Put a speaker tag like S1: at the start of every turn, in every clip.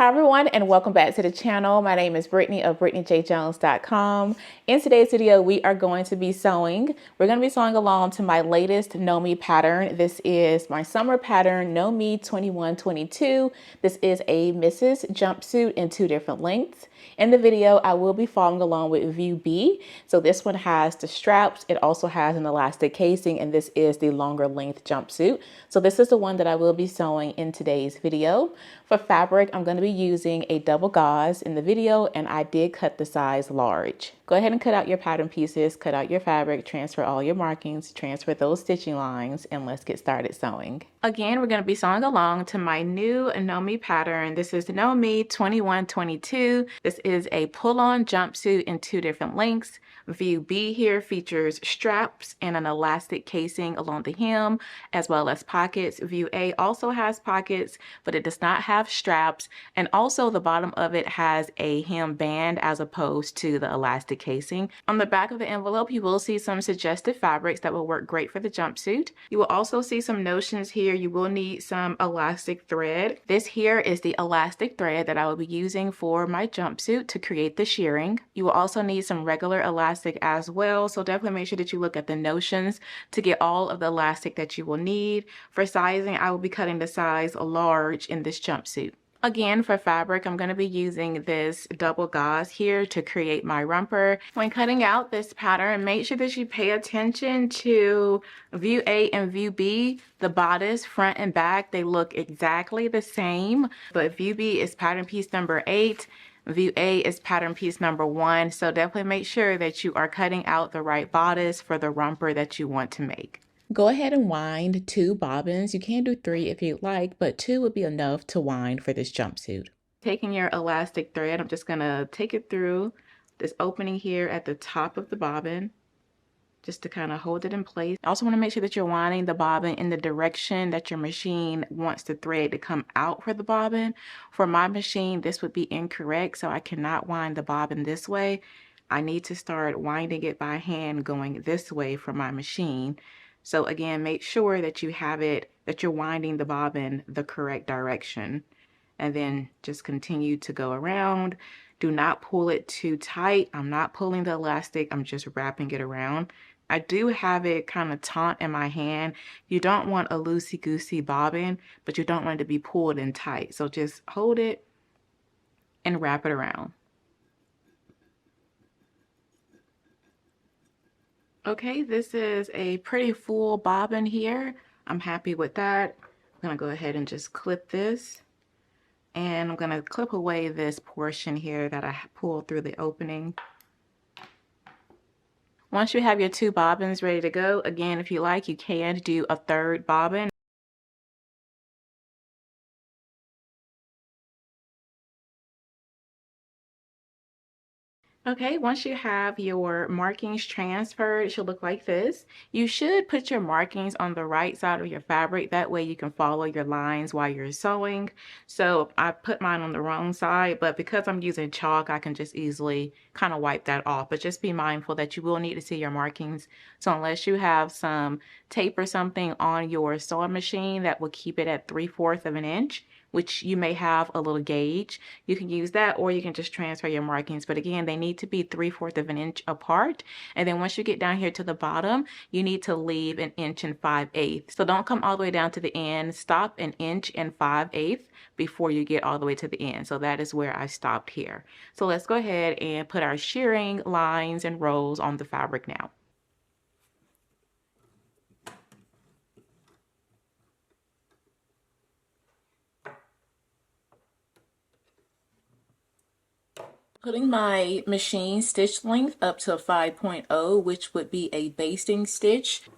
S1: Hi everyone, and welcome back to the channel. My name is Brittany of BrittanyJJones.com. In today's video, we are going to be sewing. We're going to be sewing along to my latest Know Me pattern. This is my summer pattern, Know Me 2122. This is a missus jumpsuit in 2 different lengths. In the video, I will be following along with view B. So this one has the straps. It also has an elastic casing, and this is the longer length jumpsuit. So this is the one that I will be sewing in today's video. For fabric, I'm going to be using a double gauze in the video, and I did cut the size large. Go ahead and cut out your pattern pieces, cut out your fabric, transfer all your markings, transfer those stitching lines, and let's get started sewing. Again, we're going to be sewing along to my new Know Me pattern. This is the Know Me 2122. This is a pull-on jumpsuit in 2 different lengths. View B here features straps and an elastic casing along the hem, as well as pockets. View A also has pockets, but it does not have straps. And also the bottom of it has a hem band as opposed to the elastic casing. On the back of the envelope, you will see some suggested fabrics that will work great for the jumpsuit. You will also see some notions here. You will need some elastic thread. This here is the elastic thread that I will be using for my jumpsuit to create the shirring. You will also need some regular elastic as well, so definitely make sure that you look at the notions to get all of the elastic that you will need. For sizing, I will be cutting the size large in this jumpsuit. Again, for fabric, I'm going to be using this double gauze here to create my romper. When cutting out this pattern, make sure that you pay attention to view A and view B. The bodice, front and back, they look exactly the same, but view B is pattern piece number 8. View A is pattern piece number 1. So definitely make sure that you are cutting out the right bodice for the romper that you want to make. Go ahead and wind 2 bobbins. You can do 3 if you'd like, but 2 would be enough to wind for this jumpsuit. Taking your elastic thread, I'm just gonna take it through this opening here at the top of the bobbin, just to kind of hold it in place. I also want to make sure that you're winding the bobbin in the direction that your machine wants the thread to come out for the bobbin. For my machine, this would be incorrect, so I cannot wind the bobbin this way. I need to start winding it by hand going this way for my machine. So again, make sure that you have it, that you're winding the bobbin the correct direction, and then just continue to go around. Do not pull it too tight. I'm not pulling the elastic, I'm just wrapping it around. I do have it kind of taut in my hand. You don't want a loosey-goosey bobbin, but you don't want it to be pulled in tight. So just hold it and wrap it around. Okay, this is a pretty full bobbin here. I'm happy with that. I'm gonna go ahead and just clip this. And I'm gonna clip away this portion here that I pulled through the opening. Once you have your 2 bobbins ready to go, again, if you like, you can do a 3rd bobbin. Okay, once you have your markings transferred, it should look like this. You should put your markings on the right side of your fabric. That way you can follow your lines while you're sewing. So I put mine on the wrong side, but because I'm using chalk, I can just easily kind of wipe that off. But just be mindful that you will need to see your markings. So unless you have some tape or something on your sewing machine that will keep it at 3/4 of an inch, which you may have a little gauge, you can use that, or you can just transfer your markings. But again, they need to be 3/4 of an inch apart. And then once you get down here to the bottom, you need to leave 1 inch and 5/8. So don't come all the way down to the end. Stop 1 inch and 5/8 before you get all the way to the end. So that is where I stopped here. So let's go ahead and put our shirring lines and rows on the fabric now. Putting my machine stitch length up to 5.0, which would be a basting stitch.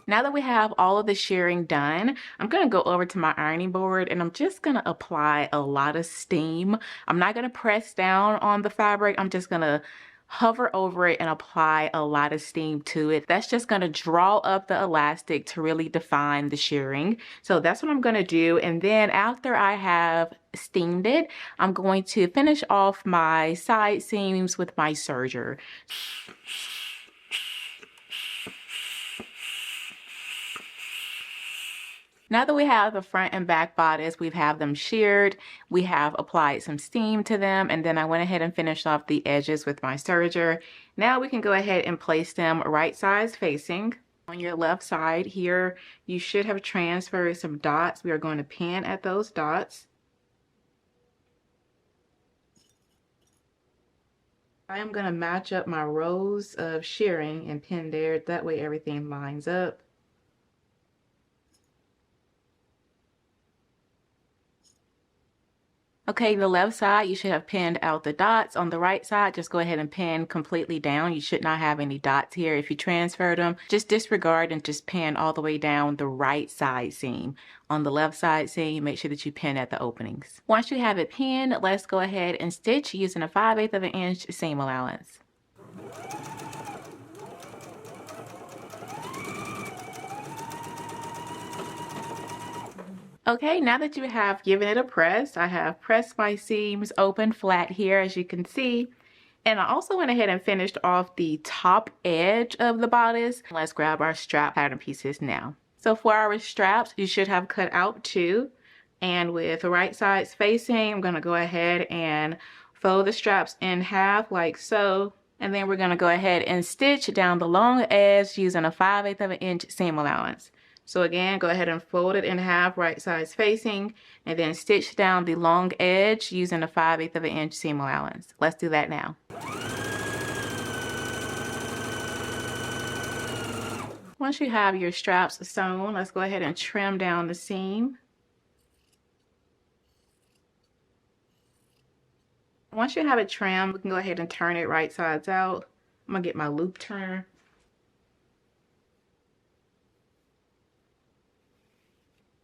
S1: Now that we have all of the shirring done, I'm going to go over to my ironing board and I'm just going to apply a lot of steam. I'm not going to press down on the fabric. I'm just going to hover over it and apply a lot of steam to it. That's just going to draw up the elastic to really define the shirring. So that's what I'm going to do. And then after I have steamed it, I'm going to finish off my side seams with my serger. Now that we have the front and back bodice, we've have them sheared, we have applied some steam to them, and then I went ahead and finished off the edges with my serger. Now we can go ahead and place them right sides facing. On your left side here, you should have transferred some dots. We are going to pin at those dots. I am going to match up my rows of shirring and pin there. That way everything lines up. Okay, the left side, you should have pinned out the dots. On the right side, just go ahead and pin completely down. You should not have any dots here. If you transferred them, just disregard and just pin all the way down the right side seam. On the left side seam, make sure that you pin at the openings. Once you have it pinned, let's go ahead and stitch using a 5/8 of an inch seam allowance. Okay, now that you have given it a press, I have pressed my seams open flat here, as you can see. And I also went ahead and finished off the top edge of the bodice. Let's grab our strap pattern pieces now. So for our straps, you should have cut out 2. And with the right sides facing, I'm gonna go ahead and fold the straps in half like so. And then we're gonna go ahead and stitch down the long edge using a 5/8 of an inch seam allowance. So again, go ahead and fold it in half, right sides facing, and then stitch down the long edge using a 5/8 of an inch seam allowance. Let's do that now. Once you have your straps sewn, let's go ahead and trim down the seam. Once you have it trimmed, we can go ahead and turn it right sides out. I'm gonna get my loop turner.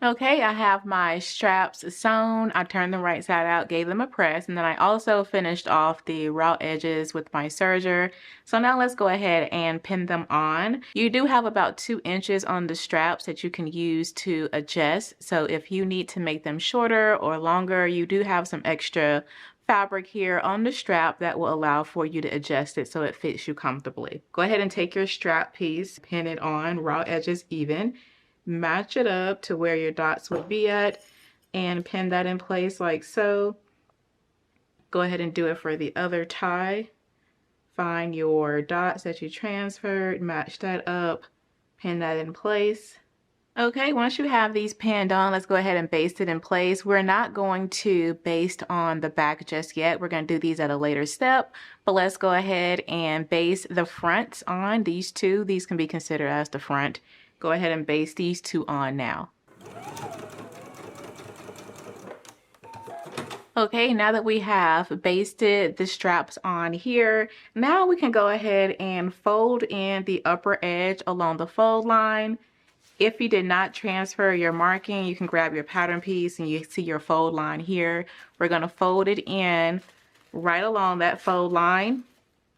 S1: Okay, I have my straps sewn. I turned them right side out, gave them a press, and then I also finished off the raw edges with my serger. So now let's go ahead and pin them on. You do have about 2 inches on the straps that you can use to adjust. So if you need to make them shorter or longer, you do have some extra fabric here on the strap that will allow for you to adjust it so it fits you comfortably. Go ahead and take your strap piece, pin it on, raw edges even. Match it up to where your dots would be at and pin that in place like so. Go ahead and do it for the other tie. Find your dots that you transferred, match that up, pin that in place. Okay, once you have these pinned on, let's go ahead and baste it in place. We're not going to baste on the back just yet. We're going to do these at a later step, but let's go ahead and baste the fronts on, these 2. These can be considered as the front. Go ahead and baste these 2 on now. Okay, now that we have basted the straps on here, now we can go ahead and fold in the upper edge along the fold line. If you did not transfer your marking, you can grab your pattern piece and you see your fold line here. We're going to fold it in right along that fold line.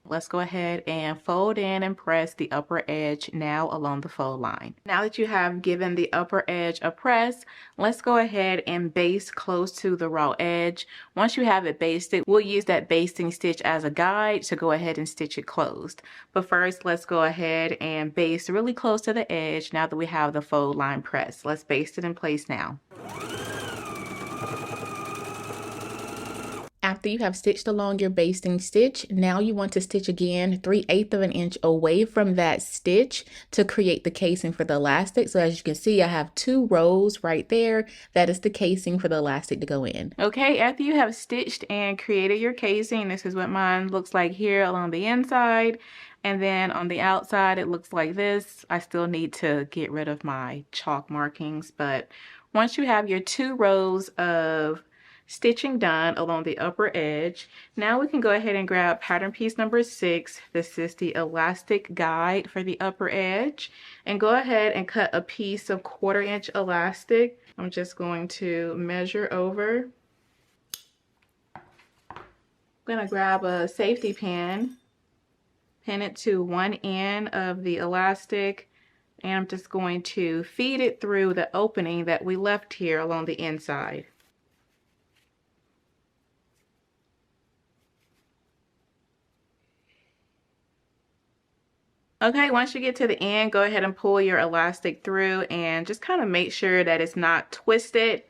S1: Let's go ahead and fold in and press the upper edge now along the fold line. Now that you have given the upper edge a press, let's go ahead and baste close to the raw edge. Once you have it basted, we'll use that basting stitch as a guide to go ahead and stitch it closed. But first, let's go ahead and baste really close to the edge now that we have the fold line pressed. Let's baste it in place now. After you have stitched along your basting stitch, now you want to stitch again 3/8 of an inch away from that stitch to create the casing for the elastic. So as you can see, I have 2 rows right there. That is the casing for the elastic to go in. Okay, after you have stitched and created your casing, this is what mine looks like here along the inside. And then on the outside, it looks like this. I still need to get rid of my chalk markings, but once you have your 2 rows of stitching done along the upper edge, now we can go ahead and grab pattern piece number 6. This is the elastic guide for the upper edge, and go ahead and cut a piece of 1/4 inch elastic. I'm just going to measure over. I'm going to grab a safety pin Pin it to one end of the elastic, and I'm just going to feed it through the opening that we left here along the inside. Okay, once you get to the end, go ahead and pull your elastic through and just kind of make sure that it's not twisted.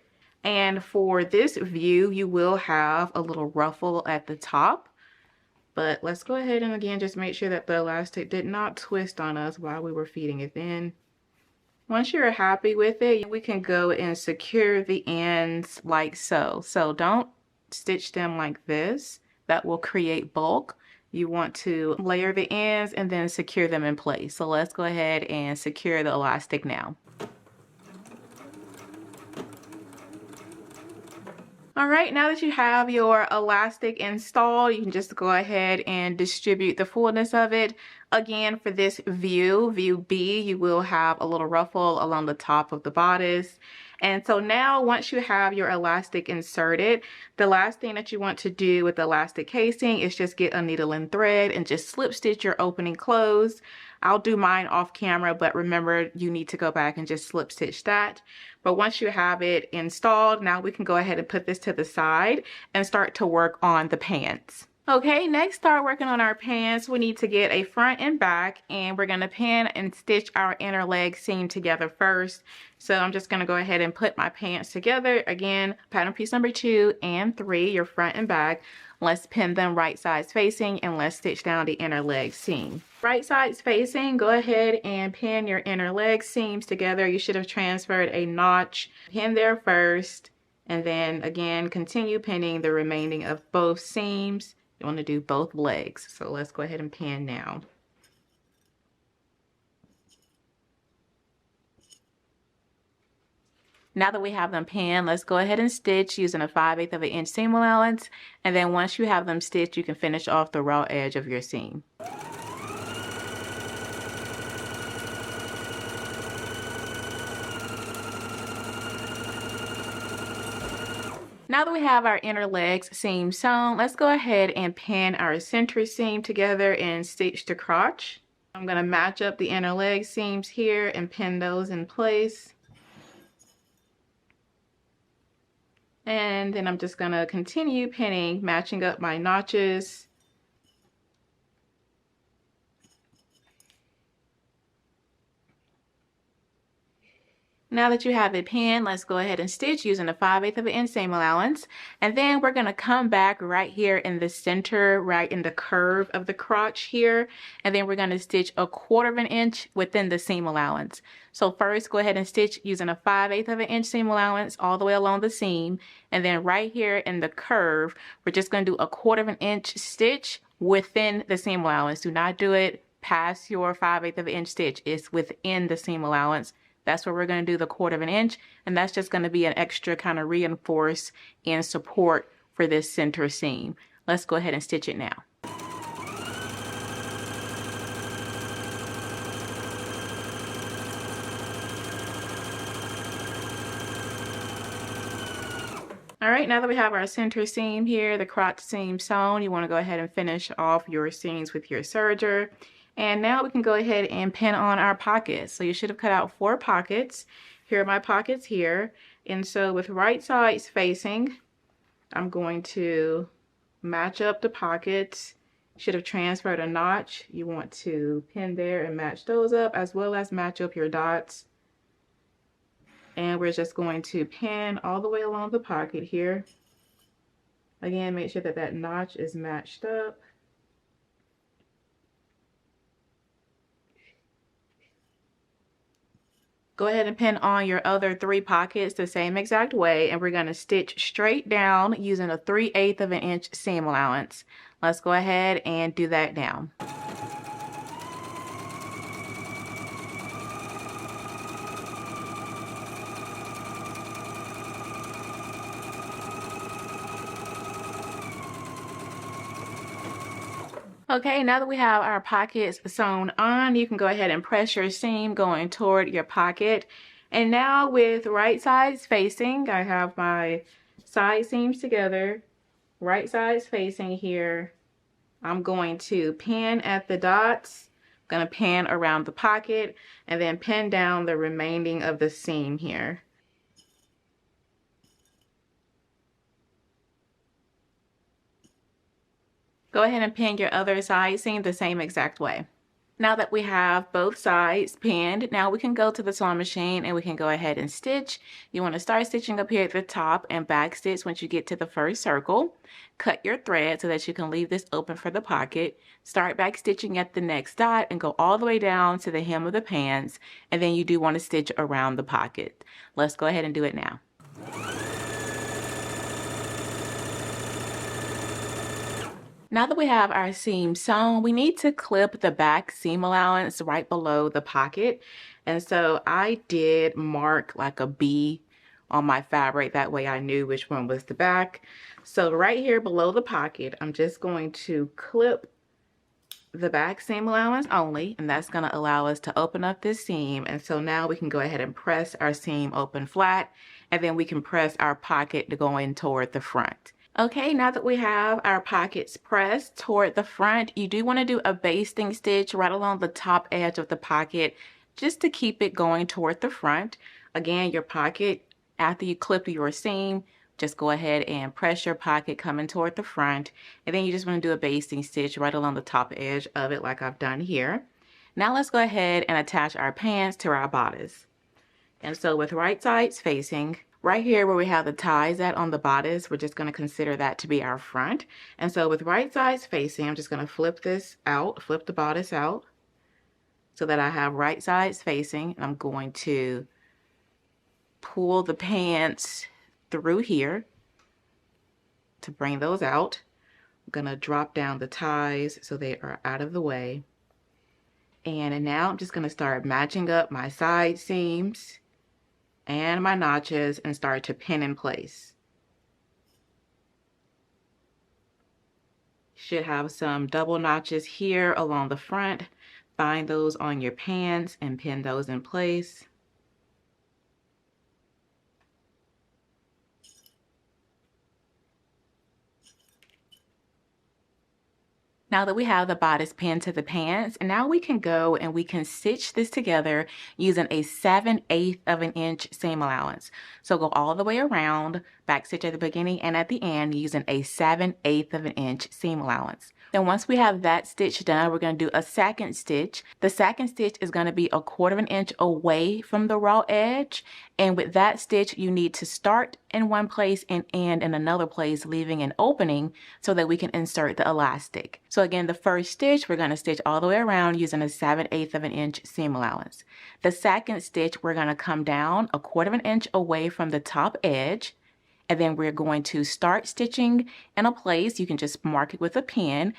S1: And for this view, you will have a little ruffle at the top. But let's go ahead and again, just make sure that the elastic did not twist on us while we were feeding it in. Once you're happy with it, we can go and secure the ends like so. So don't stitch them like this. That will create bulk. You want to layer the ends and then secure them in place. So let's go ahead and secure the elastic now. All right, now that you have your elastic installed, you can just go ahead and distribute the fullness of it. Again, for this view, view B, you will have a little ruffle along the top of the bodice. And so now once you have your elastic inserted, the last thing that you want to do with the elastic casing is just get a needle and thread and just slip stitch your opening closed. I'll do mine off camera, but remember you need to go back and just slip stitch that. But once you have it installed, now we can go ahead and put this to the side and start to work on the pants. Okay, next start working on our pants. We need to get a front and back, and we're gonna pin and stitch our inner leg seam together first. So I'm just gonna go ahead and put my pants together. Again, pattern piece number 2 and 3, your front and back. Let's pin them right sides facing and let's stitch down the inner leg seam. Right sides facing, go ahead and pin your inner leg seams together. You should have transferred a notch. Pin there first, and then again, continue pinning the remaining of both seams. You want to do both legs. So let's go ahead and pin now. Now that we have them pinned, let's go ahead and stitch using a 5/8 of an inch seam allowance. And then once you have them stitched, you can finish off the raw edge of your seam. Now that we have our inner legs seam sewn, let's go ahead and pin our center seam together and stitch the crotch. I'm going to match up the inner leg seams here and pin those in place. And then I'm just going to continue pinning, matching up my notches. Now that you have it pinned, let's go ahead and stitch using a 5/8 of an inch seam allowance. And then we're going to come back right here in the center, right in the curve of the crotch here. And then we're going to stitch a 1/4 of an inch within the seam allowance. So first, go ahead and stitch using a 5/8 of an inch seam allowance all the way along the seam. And then right here in the curve, we're just going to do a 1/4 of an inch stitch within the seam allowance. Do not do it past your 5/8 of an inch stitch. It's within the seam allowance. That's where we're going to do the 1/4 of an inch, and that's just going to be an extra kind of reinforce and support for this center seam. Let's go ahead and stitch it now. All right, now that we have our center seam here, the crotch seam sewn, you want to go ahead and finish off your seams with your serger. And now we can go ahead and pin on our pockets. So you should have cut out 4 pockets. Here are my pockets here. And so with right sides facing, I'm going to match up the pockets. Should have transferred a notch. You want to pin there and match those up, as well as match up your dots. And we're just going to pin all the way along the pocket here. Again, make sure that that notch is matched up. Go ahead and pin on your other 3 pockets the same exact way, and we're going to stitch straight down using a 3/8 of an inch seam allowance. Let's go ahead and do that now. Okay, now that we have our pockets sewn on, you can go ahead and press your seam going toward your pocket. And now with right sides facing, I have my side seams together, right sides facing here. I'm going to pin at the dots. I'm going to pin around the pocket and then pin down the remaining of the seam here. Go ahead and pin your other side seam the same exact way. Now that we have both sides pinned, now we can go to the sewing machine and we can go ahead and stitch. You want to start stitching up here at the top and back stitch once you get to the first circle. Cut your thread so that you can leave this open for the pocket. Start back stitching at the next dot and go all the way down to the hem of the pants, and then you do want to stitch around the pocket. Let's go ahead and do it now. Now that we have our seam sewn, we need to clip the back seam allowance right below the pocket. And so I did mark like a B on my fabric. That way I knew which one was the back. So right here below the pocket, I'm just going to clip the back seam allowance only, and that's going to allow us to open up this seam. And so now we can go ahead and press our seam open flat, and then we can press our pocket to go in toward the front. Okay, now that we have our pockets pressed toward the front, you do want to do a basting stitch right along the top edge of the pocket just to keep it going toward the front. Again, your pocket, after you clip your seam, just go ahead and press your pocket coming toward the front, and then you just want to do a basting stitch right along the top edge of it like I've done here. Now let's go ahead and attach our pants to our bodice. And so with right sides facing, right here where we have the ties at on the bodice, we're just going to consider that to be our front. And so with right sides facing, I'm just going to flip this out, flip the bodice out so that I have right sides facing. I'm going to pull the pants through here to bring those out. I'm going to drop down the ties so they are out of the way. And now I'm just going to start matching up my side seams and my notches and start to pin in place. Should have some double notches here along the front. Find those on your pants and pin those in place. Now that we have the bodice pinned to the pants, and now we can go and we can stitch this together using a 7/8 of an inch seam allowance. So go all the way around, back stitch at the beginning and at the end using a 7/8 of an inch seam allowance. Then once we have that stitch done, we're going to do a second stitch. The second stitch is going to be 1/4 of an inch away from the raw edge. And with that stitch, you need to start in one place and end in another place, leaving an opening so that we can insert the elastic. So again, the first stitch, we're going to stitch all the way around using a 7/8 of an inch seam allowance. The second stitch, we're going to come down 1/4 of an inch away from the top edge. And then we're going to start stitching in a place. You can just mark it with a pin,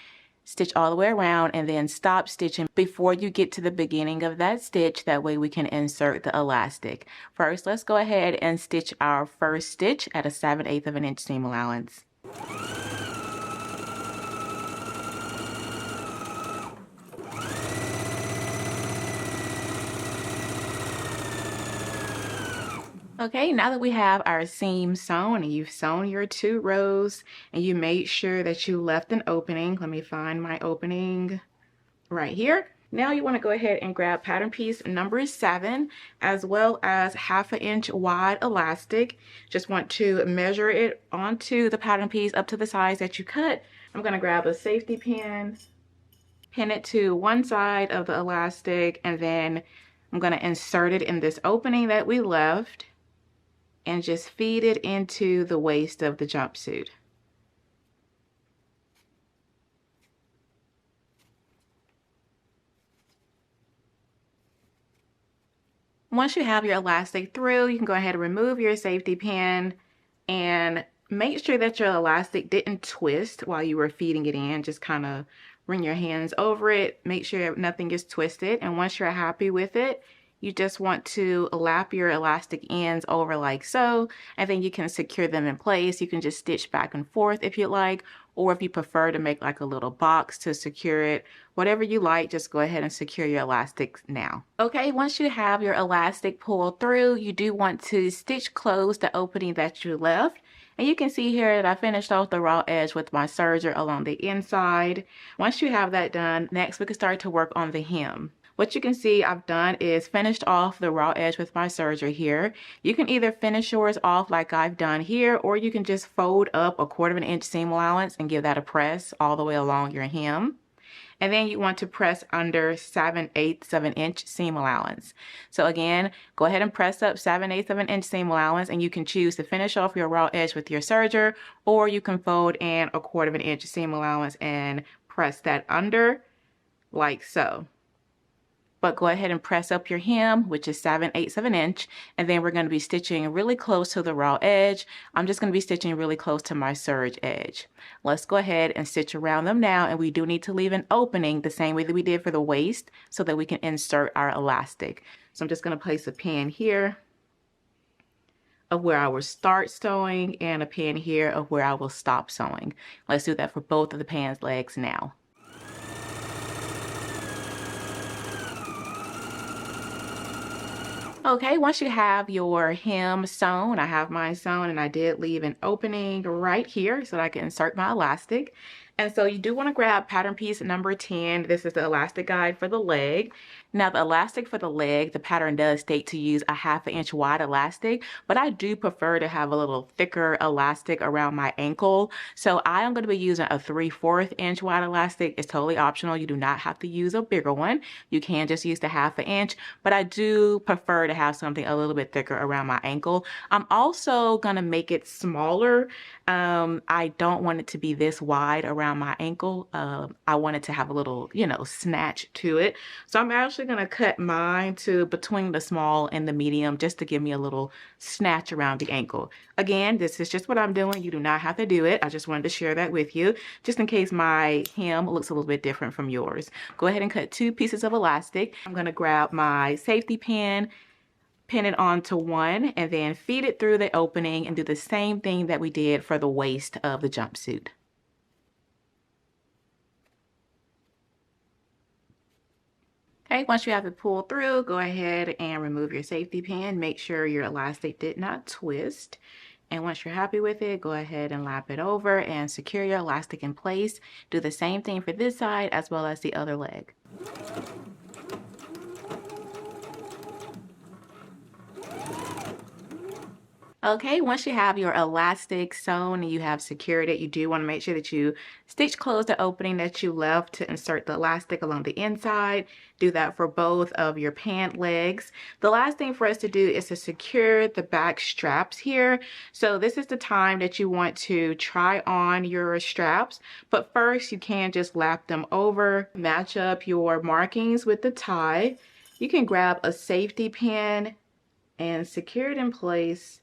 S1: stitch all the way around, and then stop stitching before you get to the beginning of that stitch. That way we can insert the elastic. First, let's go ahead and stitch our first stitch at a 7/8 of an inch seam allowance. Okay, now that we have our seam sewn and you've sewn your 2 rows and you made sure that you left an opening, let me find my opening right here. Now you want to go ahead and grab pattern piece number 7 as well as 1/2 inch wide elastic. Just want to measure it onto the pattern piece up to the size that you cut. I'm going to grab a safety pin, pin it to one side of the elastic, and then I'm going to insert it in this opening that we left and just feed it into the waist of the jumpsuit. Once you have your elastic through, you can go ahead and remove your safety pin and make sure that your elastic didn't twist while you were feeding it in. Just kind of bring your hands over it, make sure nothing is twisted, and once you're happy with it, you just want to lap your elastic ends over like so, and then you can secure them in place. You can just stitch back and forth if you like, or if you prefer to make like a little box to secure it, whatever you like, just go ahead and secure your elastic now. Okay, once you have your elastic pulled through, you do want to stitch close the opening that you left, And you can see here that I finished off the raw edge with my serger along the inside. Once you have that done, next we can start to work on the hem. What you can see I've done is finished off the raw edge with my serger here. You can either finish yours off like I've done here, or you can just fold up a 1/4 inch seam allowance and give that a press all the way along your hem. And then you want to press under 7/8 of an inch seam allowance. So again, go ahead and press up 7/8 of an inch seam allowance, and you can choose to finish off your raw edge with your serger, or you can fold in a 1/4 inch seam allowance and press that under like so. But go ahead and press up your hem, which is 7/8 of an inch, and then we're going to be stitching really close to the raw edge. I'm just going to be stitching really close to my serge edge. Let's go ahead and stitch around them now, and we do need to leave an opening the same way that we did for the waist so that we can insert our elastic. So I'm just going to place a pin here of where I will start sewing and a pin here of where I will stop sewing. Let's do that for both of the pants legs now. Okay, once you have your hem sewn, I have mine sewn, and I did leave an opening right here so that I can insert my elastic. And so you do want to grab pattern piece number 10. This is the elastic guide for the leg. Now the elastic for the leg, the pattern does state to use a 1/2 inch wide elastic, but I do prefer to have a little thicker elastic around my ankle. So I am going to be using a 3/4 inch wide elastic. It's totally optional. You do not have to use a bigger one. You can just use the 1/2 inch, but I do prefer to have something a little bit thicker around my ankle. I'm also going to make it smaller. I don't want it to be this wide around my ankle. I want it to have a little, snatch to it. So I'm actually going to cut mine to between the small and the medium just to give me a little snatch around the ankle. Again, this is just what I'm doing. You do not have to do it. I just wanted to share that with you just in case my hem looks a little bit different from yours. Go ahead and cut 2 pieces of elastic. I'm going to grab my safety pin, pin it onto one, and then feed it through the opening and do the same thing that we did for the waist of the jumpsuit. Okay, once you have it pulled through, go ahead and remove your safety pin. Make sure your elastic did not twist. And once you're happy with it, go ahead and lap it over and secure your elastic in place. Do the same thing for this side as well as the other leg. Okay, once you have your elastic sewn and you have secured it, you do want to make sure that you stitch close the opening that you left to insert the elastic along the inside. Do that for both of your pant legs. The last thing for us to do is to secure the back straps here. So this is the time that you want to try on your straps, but first you can just lap them over, match up your markings with the tie. You can grab a safety pin and secure it in place.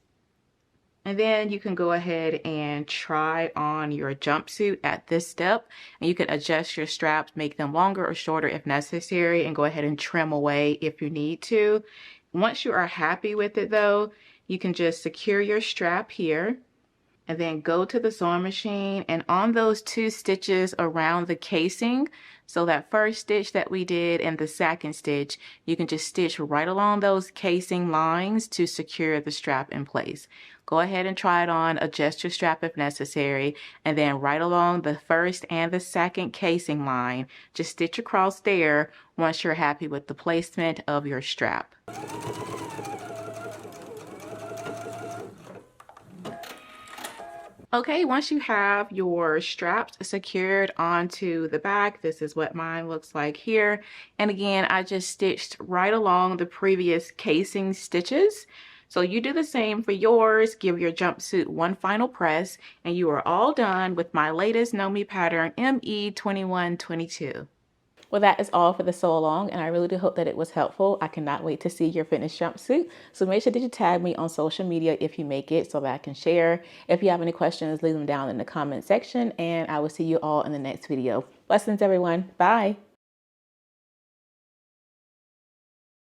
S1: And then you can go ahead and try on your jumpsuit at this step, and you can adjust your straps, make them longer or shorter if necessary, and go ahead and trim away if you need to. Once you are happy with it though, you can just secure your strap here and then go to the sewing machine, and on those 2 stitches around the casing, so that first stitch that we did and the second stitch, you can just stitch right along those casing lines to secure the strap in place. Go ahead and try it on, adjust your strap if necessary, and then right along the first and the second casing line, just stitch across there once you're happy with the placement of your strap. Okay, once you have your straps secured onto the back, this is what mine looks like here. And again, I just stitched right along the previous casing stitches. So you do the same for yours, give your jumpsuit one final press, and you are all done with my latest Know Me pattern, ME2122. Well, that is all for the sew along, and I really do hope that it was helpful. I cannot wait to see your finished jumpsuit. So make sure that you tag me on social media if you make it so that I can share. If you have any questions, leave them down in the comment section, and I will see you all in the next video. Blessings, everyone. Bye.